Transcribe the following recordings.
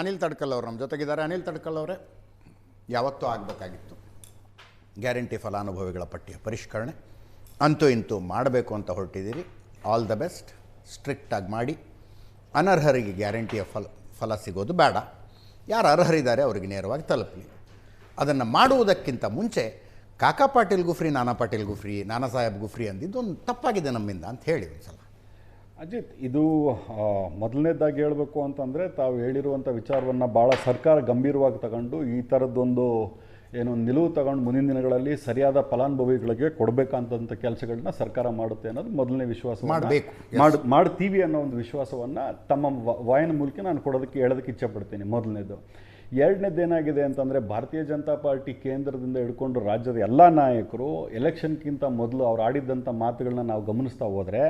ಅನಿಲ್ ತಡ್ಕಲ್ ಅವರು ನಮ್ಮ ಜೊತೆಗಿದ್ದಾರೆ. ಅನಿಲ್ ತಡ್ಕಲ್ ಅವರೇ, ಯಾವತ್ತೂ ಆಗಬೇಕಾಗಿತ್ತು ಗ್ಯಾರಂಟಿ ಫಲಾನುಭವಿಗಳ ಪಟ್ಟಿಯ ಪರಿಷ್ಕರಣೆ. ಅಂತೂ ಇಂತೂ ಮಾಡಬೇಕು ಅಂತ ಹೊರಟಿದ್ದೀರಿ. All the best. ಸ್ಟ್ರಿಕ್ಟಾಗಿ ಮಾಡಿ. ಅನರ್ಹರಿಗೆ ಗ್ಯಾರಂಟಿಯ ಫಲ ಸಿಗೋದು ಬೇಡ. ಯಾರು ಅರ್ಹರಿದ್ದಾರೆ ಅವರಿಗೆ ನೇರವಾಗಿ ತಲುಪಲಿ. ಅದನ್ನು ಮಾಡುವುದಕ್ಕಿಂತ ಮುಂಚೆ ಕಾಕಾ ಪಾಟೀಲ್ಗೂ ಫ್ರೀ, ನಾನಾ ಪಾಟೀಲ್ಗೂ ಫ್ರೀ, ನಾನಾ ಸಾಹೇಬ್ಗೂ ಫ್ರೀ ಅಂದಿದ್ದು ಒಂದು ತಪ್ಪಾಗಿದೆ ನಮ್ಮಿಂದ ಅಂತ ಹೇಳಿ ಒಂದು ಸಲ. ಅಜಿತ್, ಇದು ಮೊದಲನೇದಾಗಿ ಹೇಳಬೇಕು ಅಂತಂದರೆ, ತಾವು ಹೇಳಿರುವಂಥ ವಿಚಾರವನ್ನು ಭಾಳ ಸರ್ಕಾರ ಗಂಭೀರವಾಗಿ ತಗೊಂಡು ಈ ಥರದ್ದೊಂದು ಏನು ನಿಲುವು ತಗೊಂಡು ಮುಂದಿನ ದಿನಗಳಲ್ಲಿ ಸರಿಯಾದ ಫಲಾನುಭವಿಗಳಿಗೆ ಕೊಡಬೇಕಂತ ಕೆಲಸಗಳನ್ನ ಸರ್ಕಾರ ಮಾಡುತ್ತೆ ಅನ್ನೋದು ಮೊದಲನೇ ವಿಶ್ವಾಸ. ಮಾಡ್ತೀವಿ ಅನ್ನೋ ಒಂದು ವಿಶ್ವಾಸವನ್ನು ತಮ್ಮ ವಾಯನ ಮೂಲಕ ನಾನು ಹೇಳೋದಕ್ಕೆ ಇಚ್ಛೆಪಡ್ತೀನಿ. ಮೊದಲನೇದು. ಎರಡನೇದೇನಾಗಿದೆ ಅಂತಂದರೆ, ಭಾರತೀಯ ಜನತಾ ಪಾರ್ಟಿ ಕೇಂದ್ರದಿಂದ ಹಿಡ್ಕೊಂಡು ರಾಜ್ಯದ ಎಲ್ಲ ನಾಯಕರು ಎಲೆಕ್ಷನ್ಗಿಂತ ಮೊದಲು ಅವ್ರು ಆಡಿದ್ದಂಥ ಮಾತುಗಳನ್ನ ನಾವು ಗಮನಿಸ್ತಾ ಹೋದರೆ,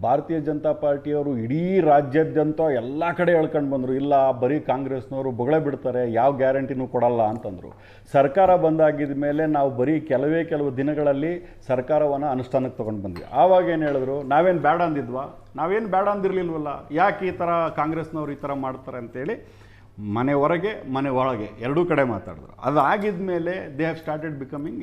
ಭಾರತೀಯ ಜನತಾ ಪಾರ್ಟಿಯವರು ಇಡೀ ರಾಜ್ಯಾದ್ಯಂತ ಎಲ್ಲ ಕಡೆ ಹೇಳ್ಕೊಂಡು ಬಂದರು, ಇಲ್ಲ ಬರೀ ಕಾಂಗ್ರೆಸ್ನವರು ಬೊಗಳೆ ಬಿಡ್ತಾರೆ, ಯಾವ ಗ್ಯಾರಂಟಿನೂ ಕೊಡಲ್ಲ ಅಂತಂದರು. ಸರ್ಕಾರ ಬಂದಾಗಿದ್ದ ಮೇಲೆ ನಾವು ಬರೀ ಕೆಲವು ದಿನಗಳಲ್ಲಿ ಸರ್ಕಾರವನ್ನು ಅನುಷ್ಠಾನಕ್ಕೆ ತೊಗೊಂಡು ಬಂದ್ವಿ. ಆವಾಗ ಏನು ಹೇಳಿದ್ರು, ನಾವೇನು ಬೇಡ ಅಂದಿದ್ವಾ? ನಾವೇನು ಬೇಡ ಅಂದಿರಲಿಲ್ವಲ್ಲ, ಯಾಕೆ ಈ ಥರ ಕಾಂಗ್ರೆಸ್ನವ್ರು ಈ ಥರ ಮಾಡ್ತಾರೆ ಅಂತೇಳಿ ಮನೆ ಹೊರಗೆ ಮನೆ ಒಳಗೆ ಎರಡೂ ಕಡೆ ಮಾತಾಡಿದ್ರು. ಅದಾಗಿದ್ದ ಮೇಲೆ they have started becoming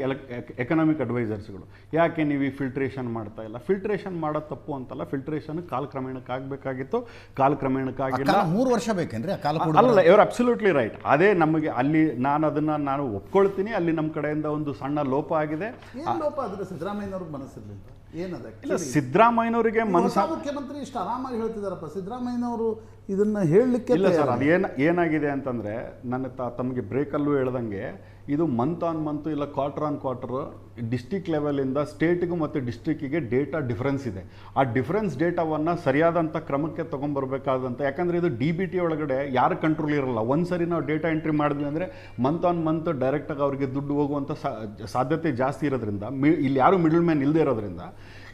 economic ಅಡ್ವೈಸರ್ಸ್ಗಳು. ಯಾಕೆ ನೀವು ಈ ಫಿಲ್ಟ್ರೇಷನ್ ಮಾಡ್ತಾ ಇಲ್ಲ? ಫಿಲ್ಟ್ರೇಷನ್ ಮಾಡೋದು ತಪ್ಪು ಅಂತಲ್ಲ, ಫಿಲ್ಟ್ರೇಷನ್ ಕಾಲಕ್ರಮೇಣಕ್ಕೆ ಆಗಬೇಕಾಗಿತ್ತು, ಕಾಲಕ್ರಮೇಣಕ್ಕಾಗಿಲ್ಲ. 3 ವರ್ಷ ಬೇಕೇನ್ರಿ? ಅಲ್ಲ, ಇವರು ಅಬ್ಸಲ್ಯೂಟ್ಲಿ ರೈಟ್. ಅದೇ ನಮಗೆ ಅಲ್ಲಿ ನಾನು ಒಪ್ಕೊಳ್ತೀನಿ, ಅಲ್ಲಿ ನಮ್ಮ ಕಡೆಯಿಂದ ಒಂದು ಸಣ್ಣ ಲೋಪ ಆಗಿದೆ. ಲೋಪ ಆದರೆ ಸಿದ್ದರಾಮಯ್ಯನವ್ರಿಗೆ ಮನಸ್ಸಿರಲಿಲ್ಲ. ಇಲ್ಲ, ಸಿದ್ದರಾಮಯ್ಯನವರಿಗೆ ಮನಸ್ಸು, ಮುಖ್ಯಮಂತ್ರಿ ಇಷ್ಟು ಆರಾಮಾಗಿ ಹೇಳ್ತಿದ್ದಾರಪ್ಪ, ಸಿದ್ದರಾಮಯ್ಯನವರು ಇದನ್ನ ಹೇಳಲಿಕ್ಕೆ ಇಲ್ಲ ಸರ್. ಅದು ಏನಾಗಿದೆ ಅಂತಂದರೆ, ತಮಗೆ ಬ್ರೇಕಲ್ಲೂ ಹೇಳ್ದಂಗೆ, ಇದು ಮಂತ್ ಆನ್ ಮಂತು ಇಲ್ಲ ಕ್ವಾರ್ಟರ್ ಆನ್ ಕ್ವಾರ್ಟರ್ ಡಿಸ್ಟಿಕ್ ಲೆವೆಲಿಂದ ಸ್ಟೇಟಿಗೂ ಮತ್ತು ಡಿಸ್ಟ್ರಿಕ್ಕಿಗೆ ಡೇಟಾ ಡಿಫ್ರೆನ್ಸ್ ಇದೆ. ಆ ಡಿಫ್ರೆನ್ಸ್ ಡೇಟಾವನ್ನು ಸರಿಯಾದಂಥ ಕ್ರಮಕ್ಕೆ ತೊಗೊಂಬರ್ಬೇಕಾದಂಥ, ಯಾಕಂದರೆ ಇದು DBT ಒಳಗಡೆ ಯಾರು ಕಂಟ್ರೋಲ್ ಇರಲ್ಲ. ಒಂದು ಸರಿ ನಾವು ಡೇಟಾ ಎಂಟ್ರಿ ಮಾಡಿದ್ವಿ ಅಂದರೆ ಮಂತ್ ಆನ್ ಮಂತ್ ಡೈರೆಕ್ಟಾಗಿ ಅವರಿಗೆ ದುಡ್ಡು ಹೋಗುವಂಥ ಸಾಧ್ಯತೆ ಜಾಸ್ತಿ ಇರೋದ್ರಿಂದ, ಇಲ್ಲಿ ಯಾರು ಮಿಡಲ್ ಮ್ಯಾನ್ ಇಲ್ಲದೆ ಇರೋದ್ರಿಂದ,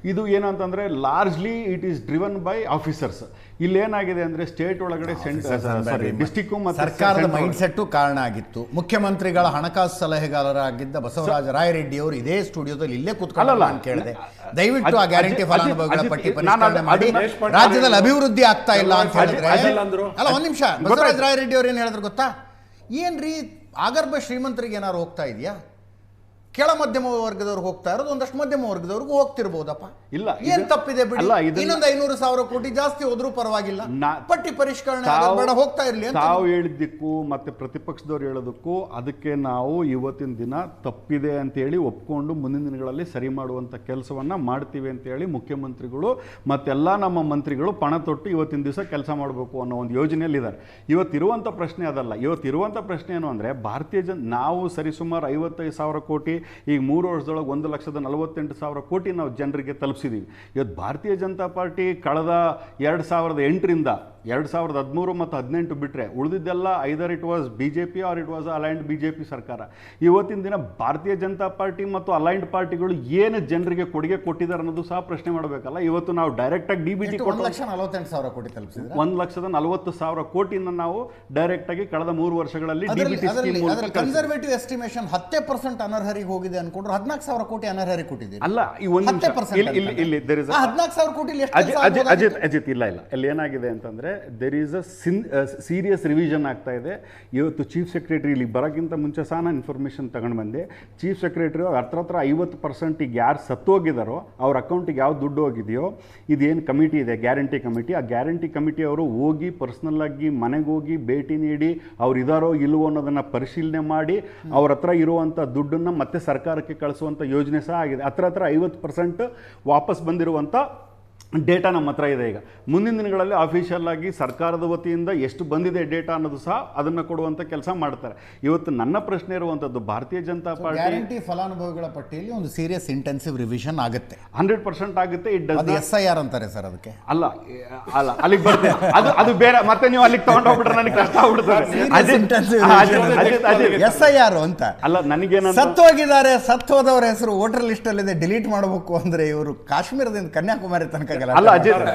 ಇದು ಏನಂತಂದರೆ largely it is driven by officers. ಇಲ್ಲೇನಾಗಿದೆ ಅಂದರೆ, ಸ್ಟೇಟ್ ಒಳಗಡೆ ಡಿಸ್ಟಿಕ್ಕು ಮತ್ತು ಸರ್ಕಾರದ ಮೈಂಡ್ಸೆಟ್ಟು ಕಾರಣ ಆಗಿತ್ತು. ಮುಖ್ಯಮಂತ್ರಿಗಳ ಹಣಕಾಸು ಸಲಹೆಗಾರರಾಗಿದ್ದ ಬಸವರಾಜ ರಾಯರೆಡ್ಡಿ ಅವರು ಇದೇ ಸ್ಟುಡಿಯೋದಲ್ಲಿ ಇಲ್ಲೇ ಕೂತ್ಕೊಳ್ಳಲ್ಲ ಅಂತ ಕೇಳಿದೆ. ದಯವಿಟ್ಟು ಆ ಗ್ಯಾರಂಟಿ ಫಲಾನುಭವಿಗಳ ಪಟ್ಟಿ ಪರಿಷ್ಕರಣೆ ಮಾಡಿ, ರಾಜ್ಯದಲ್ಲಿ ಅಭಿವೃದ್ಧಿ ಆಗ್ತಾ ಇಲ್ಲ ಅಂತ ಹೇಳಿದ್ರೆ. ಅಲ್ಲ, ಒಂದ್ ನಿಮಿಷ. ಬಸವರಾಜ ರಾಯರೆಡ್ಡಿ ಅವ್ರು ಏನು ಹೇಳಿದ್ರು ಗೊತ್ತಾ? ಏನ್ರಿ ಆಗರ್ಭ ಶ್ರೀಮಂತರಿಗೆ ಏನಾದ್ರು ಹೋಗ್ತಾ ಇದೆಯಾ? ಕೆಳ ಮಧ್ಯಮ ವರ್ಗದವ್ರಿಗೆ ಹೋಗ್ತಾ ಇರೋದು ಒಂದಷ್ಟು ಮಧ್ಯಮ ವರ್ಗದವ್ರಿಗೂ ಹೋಗ್ತಿರ್ಬೋದಪ್ಪ. ಇಲ್ಲ, ಏನ್ ತಪ್ಪಿದೆ ಬಿಡಿ. ಇನ್ನೊಂದು 500,000 ಕೋಟಿ ಜಾಸ್ತಿ ಹೋದ್ರೂ ಪರವಾಗಿಲ್ಲ, ಪಟ್ಟಿ ಪರಿಷ್ಕರಣೆ ಬೇಡ, ಹೋಗ್ತಾ ಇರ್ಲಿ. ತಾವು ಹೇಳಿದ್ದಕ್ಕೂ ಮತ್ತೆ ಪ್ರತಿಪಕ್ಷದವ್ರು ಹೇಳೋದಕ್ಕೂ ಅದಕ್ಕೆ ನಾವು ಇವತ್ತಿನ ದಿನ ತಪ್ಪಿದೆ ಅಂತೇಳಿ ಒಪ್ಕೊಂಡು ಮುಂದಿನ ದಿನಗಳಲ್ಲಿ ಸರಿ ಮಾಡುವಂಥ ಕೆಲಸವನ್ನ ಮಾಡ್ತೀವಿ ಅಂತೇಳಿ ಮುಖ್ಯಮಂತ್ರಿಗಳು ಮತ್ತೆಲ್ಲ ನಮ್ಮ ಮಂತ್ರಿಗಳು ಪಣ ತೊಟ್ಟು ಇವತ್ತಿನ ದಿವಸ ಕೆಲಸ ಮಾಡಬೇಕು ಅನ್ನೋ ಒಂದು ಯೋಜನೆಯಲ್ಲಿ ಇದ್ದಾರೆ. ಇವತ್ತಿರುವಂಥ ಪ್ರಶ್ನೆ ಅದಲ್ಲ. ಇವತ್ತಿರುವಂಥ ಪ್ರಶ್ನೆ ಏನು ಅಂದರೆ, ನಾವು ಸರಿಸುಮಾರು 55,000 ಕೋಟಿ, ಈಗ 3 ವರ್ಷದೊಳಗೆ 1,48,000 ಕೋಟಿ ನಾವು ಜನರಿಗೆ ತಲುಪಿಸಿದ್ದೀವಿ. ಇವತ್ತು ಭಾರತೀಯ ಜನತಾ ಪಾರ್ಟಿ ಕಳೆದ 2008ರಿಂದ 2013 ಮತ್ತು 2018 ಬಿಟ್ಟರೆ ಉಳಿದಿದ್ದೆಲ್ಲ either it was BJP or it was aligned BJP ಸರ್ಕಾರ. ಇವತ್ತಿನ ದಿನ ಭಾರತೀಯ ಜನತಾ ಪಾರ್ಟಿ ಮತ್ತು ಅಲೈನ್ಡ್ ಪಾರ್ಟಿಗಳು ಏನು ಜನರಿಗೆ ಕೊಡುಗೆ ಕೊಟ್ಟಿದ್ದಾರೆ ಅನ್ನೋದು ಸಹ ಪ್ರಶ್ನೆ ಮಾಡಬೇಕಲ್ಲ. ಇವತ್ತು ನಾವು ಡೈರೆಕ್ಟಾಗಿ DBT ಕೊಟ್ಟು 1,48,000 ಕೋಟಿ ತಲುಪಿಸಿದ್ರೆ, 1,40,000 ಕೋಟಿನ ನಾವು ಡೈರೆಕ್ಟಾಗಿ ಕಳೆದ 3 ವರ್ಷಗಳಲ್ಲಿ DBT ಸ್ಕೀಮ್ ಮೂಲಕ ಕನ್ಸರ್ವೇಟಿವ್ ಎಸ್ಟಿಮೇಷನ್ 10% ಅನರ್ಹರಿಗೆ ಹೋಗಿದೆ ಅನ್ಕೊಂಡ್ರೆ 14,000 ಕೋಟಿ ಅನರ್ಹರಿಗೆ ಕೊಟ್ಟಿದ್ದೀರಿ. ಅಲ್ಲ, ಈ ಒಂದು 14,000 ಕೋಟಿ ಅಜಿತ್, ಇಲ್ಲ ಇಲ್ಲಿ ಏನಾಗಿದೆ ಅಂತಂದ್ರೆ, there is a serious revision ಆಗ್ತಾ ಇದೆ. ಇವತ್ತು ಚೀಫ್ ಸೆಕ್ರೆಟರಿ ಇಲ್ಲಿ ಬರೋಕ್ಕಿಂತ ಮುಂಚೆ ಸಹ ನಾನು ಇನ್ಫಾರ್ಮೇಷನ್ ತಗೊಂಡು ಬಂದೆ. ಚೀಫ್ ಸೆಕ್ರೆಟರಿ ಹತ್ರ 50% ಈಗ ಯಾರು ಸತ್ತೋಗಿದಾರೋ ಅವ್ರ ಅಕೌಂಟಿಗೆ ಯಾವ ದುಡ್ಡು ಹೋಗಿದೆಯೋ, ಇದೇನು ಕಮಿಟಿ ಇದೆ ಗ್ಯಾರಂಟಿ ಕಮಿಟಿ, ಆ ಗ್ಯಾರಂಟಿ ಕಮಿಟಿ ಅವರು ಹೋಗಿ ಪರ್ಸ್ನಲ್ ಆಗಿ ಮನೆಗೆ ಹೋಗಿ ಭೇಟಿ ನೀಡಿ ಅವ್ರು ಇದಾರೋ ಇಲ್ವೋ ಅನ್ನೋದನ್ನು ಪರಿಶೀಲನೆ ಮಾಡಿ ಅವ್ರ ಹತ್ರ ಇರುವಂಥ ದುಡ್ಡನ್ನು ಮತ್ತೆ ಸರ್ಕಾರಕ್ಕೆ ಕಳಿಸುವಂಥ ಯೋಜನೆ ಸಹ ಆಗಿದೆ. ಹತ್ರ 50% ವಾಪಸ್ ಬಂದಿರುವಂಥ ಡೇಟಾ ನಮ್ಮ ಹತ್ರ ಇದೆ. ಈಗ ಮುಂದಿನ ದಿನಗಳಲ್ಲಿ ಆಫಿಷಿಯಲ್ ಆಗಿ ಸರ್ಕಾರದ ವತಿಯಿಂದ ಎಷ್ಟು ಬಂದಿದೆ ಡೇಟಾ ಅನ್ನೋದು ಸಹ ಅದನ್ನು ಕೊಡುವಂಥ ಕೆಲಸ ಮಾಡ್ತಾರೆ. ಇವತ್ತು ನನ್ನ ಪ್ರಶ್ನೆ ಇರುವಂಥದ್ದು, ಭಾರತೀಯ ಜನತಾ ಪಾರ್ಟಿ ಗ್ಯಾರಂಟಿ ಫಲಾನುಭವಿಗಳ ಪಟ್ಟಿಯಲ್ಲಿ ಒಂದು ಸೀರಿಯಸ್ ಇಂಟೆನ್ಸಿವ್ ರಿವಿಷನ್ ಆಗುತ್ತೆ. 100% ಆಗುತ್ತೆ. SIR ಅಂತಾರೆ ಸರ್ ಅದಕ್ಕೆ. ಅಲ್ಲ, ಅಲ್ಲಿಗೆ ಬರ್ತೇನೆ, ಅದು ಬೇರೆ. ಮತ್ತೆ ನೀವು ಅಲ್ಲಿಗೆ ತಗೊಂಡೋಗ್ಬಿಟ್ರೆ ನನಗೆ ಕಷ್ಟ ಆಗ್ಬಿಡ್ತಾರೆ. SIR ಅಂತ ಅಲ್ಲ, ನನಗೇನ ಸತ್ತೋಗಿದ್ದಾರೆ, ಸತ್ತೋದವರ ಹೆಸರು ವೋಟರ್ ಲಿಸ್ಟ್ ಅಲ್ಲಿ ಡಿಲೀಟ್ ಮಾಡಬೇಕು ಅಂದ್ರೆ ಇವರು ಕಾಶ್ಮೀರದಿಂದ ಕನ್ಯಾಕುಮಾರಿ ತನಕ ಅಲ್ಲ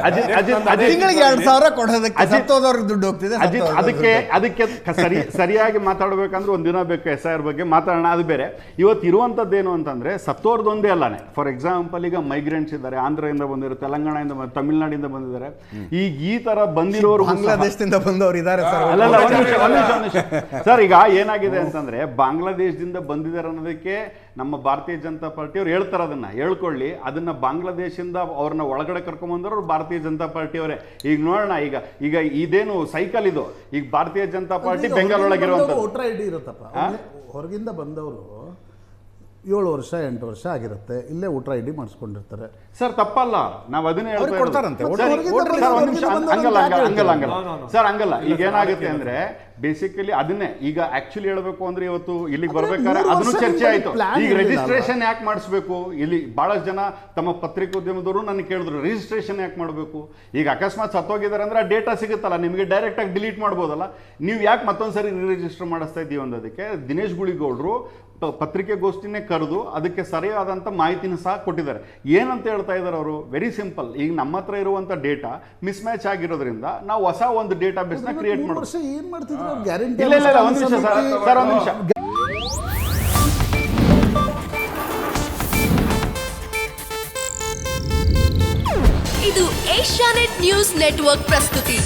ಅಜಿತ್ ತಿಂಗಳಿಗೆ 2,000 ಕೊಡೋದಕ್ಕೆ ಸತ್ತೋದವ್ರಿಗೆ ದುಡ್ಡು ಹೋಗ್ತಿದೆ. ಅದಕ್ಕೆ ಸರಿಯಾಗಿ ಮಾತಾಡ್ಬೇಕಂದ್ರೆ ಒಂದ್ ದಿನ ಬೇಕು SIR ಬಗ್ಗೆ ಮಾತಾಡೋಣ, ಅದು ಬೇರೆ. ಇವತ್ತು ಇರುವಂತದ್ದೇನು ಅಂತಂದ್ರೆ ಸತ್ತೋರ್ದೊಂದೇ ಅಲ್ಲಾನೆ. ಫಾರ್ ಎಕ್ಸಾಂಪಲ್ ಈಗ ಮೈಗ್ರೆಂಟ್ಸ್ ಇದ್ದಾರೆ, ಆಂಧ್ರದಿಂದ ಬಂದಿದ್ದಾರೆ, ತೆಲಂಗಾಣದಿಂದ ತಮಿಳ್ನಾಡಿಂದ ಬಂದಿದ್ದಾರೆ. ಈಗ ಈ ತರ ಬಂದಿರೋರು ಬಾಂಗ್ಲಾದೇಶದಿಂದ ಬಂದವರು ಇದ್ದಾರೆ ಸರ್. ಈಗ ಏನಾಗಿದೆ ಅಂತಂದ್ರೆ ಬಾಂಗ್ಲಾದೇಶದಿಂದ ಬಂದಿದ್ದಾರೆ ಅನ್ನೋದಕ್ಕೆ ನಮ್ಮ ಭಾರತೀಯ ಜನತಾ ಪಾರ್ಟಿ ಅವ್ರು ಹೇಳ್ತಾರೆ, ಅದನ್ನ ಹೇಳ್ಕೊಳ್ಳಿ. ಅದನ್ನ ಬಾಂಗ್ಲಾದೇಶದಿಂದ ಅವ್ರನ್ನ ಒಳಗಡೆ ಕರ್ಕೊಂಡ್ಬಂದವ್ರು ಭಾರತೀಯ ಜನತಾ ಪಾರ್ಟಿ ಅವರೇ. ಈಗ ನೋಡೋಣ, ಈಗ ಇದೇನು ಸೈಕಲ್ ಇದು. ಈಗ ಭಾರತೀಯ ಜನತಾ ಪಾರ್ಟಿ ಬೆಂಗಾಲ್ ಒಳಗಿರುವಂತ ವೋಟರ್ ID ಇರುತ್ತಪ್ಪ. ಹೊರಗಿಂದ ಬಂದವರು 7 ವರ್ಷ 8 ವರ್ಷ ಆಗಿರುತ್ತೆ, ಇಲ್ಲೇ ವೋಟರ್ ID ಮಾಡಿಸ್ಕೊಂಡಿರ್ತಾರೆ ಸರ್. ತಪ್ಪಲ್ಲ, ನಾವು ಅದನ್ನೇ ಹೇಳ್ತಾ ಕೊಡ್ತಾರಂತೆ. ಸರ್ ಹಂಗಲ್ಲ. ಈಗ ಏನಾಗುತ್ತೆ ಅಂದ್ರೆ ಬೇಸಿಕಲಿ ಅದನ್ನೇ ಈಗ ಆಕ್ಚುಲಿ ಹೇಳ್ಬೇಕು ಅಂದ್ರೆ ಇವತ್ತು ಇಲ್ಲಿಗೆ ಬರ್ಬೇಕಾದ್ರೆ ಅದನ್ನು ಚರ್ಚೆ ಆಯ್ತು. ಈಗ ರಿಜಿಸ್ಟ್ರೇಷನ್ ಯಾಕೆ ಮಾಡಿಸ್ಬೇಕು, ಇಲ್ಲಿ ಬಹಳಷ್ಟು ಜನ ತಮ್ಮ ಪತ್ರಿಕೋದ್ಯಮದವರು ನನಗೆ ಕೇಳಿದ್ರು ರಿಜಿಸ್ಟ್ರೇಷನ್ ಯಾಕೆ ಮಾಡಬೇಕು. ಈಗ ಅಕಸ್ಮಾತ್ ಸತ್ತೋಗಿದ್ದಾರೆ ಅಂದ್ರೆ ಆ ಡೇಟಾ ಸಿಗುತ್ತಲ್ಲ ನಿಮಗೆ, ಡೈರೆಕ್ಟ್ ಆಗಿ ಡಿಲೀಟ್ ಮಾಡ್ಬೋದಲ್ಲ. ನೀವು ಯಾಕೆ ಮತ್ತೊಂದ್ಸರಿ ರಿಜಿಸ್ಟರ್ ಮಾಡಿಸ್ತಾ ಇದ್ದೀವಿ ಅನ್ನೋದಕ್ಕೆ ದಿನೇಶ್ ಗುಳಿಗೌಡರು ಪತ್ರಿಕೆಗೋಷ್ಠಿನೇ ಕರೆದು ಅದಕ್ಕೆ ಸರಿಯಾದಂಥ ಮಾಹಿತಿನ ಸಹ ಕೊಟ್ಟಿದ್ದಾರೆ. ಏನಂತ ಹೇಳ್ತಾ ಇದ್ದಾರೆ ಅವರು, ವೆರಿ ಸಿಂಪಲ್. ಈಗ ನಮ್ಮ ಹತ್ರ ಇರುವಂಥ ಡೇಟಾ ಮಿಸ್ ಮ್ಯಾಚ್ ಆಗಿರೋದ್ರಿಂದ ನಾವು ಹೊಸ ಒಂದು ಡೇಟಾ ಬೇಸ್ನ ಕ್ರಿಯೇಟ್ ಮಾಡೋದು. ಇಲ್ಲ ಒಂದು ನಿಮಿಷ ಸರ್, ಒಂದು ನಿಮಿಷ. ಇದು ಏಷ್ಯಾನೆಟ್ ನ್ಯೂಸ್ ನೆಟ್ವರ್ಕ್ ಪ್ರಸ್ತುತಿ.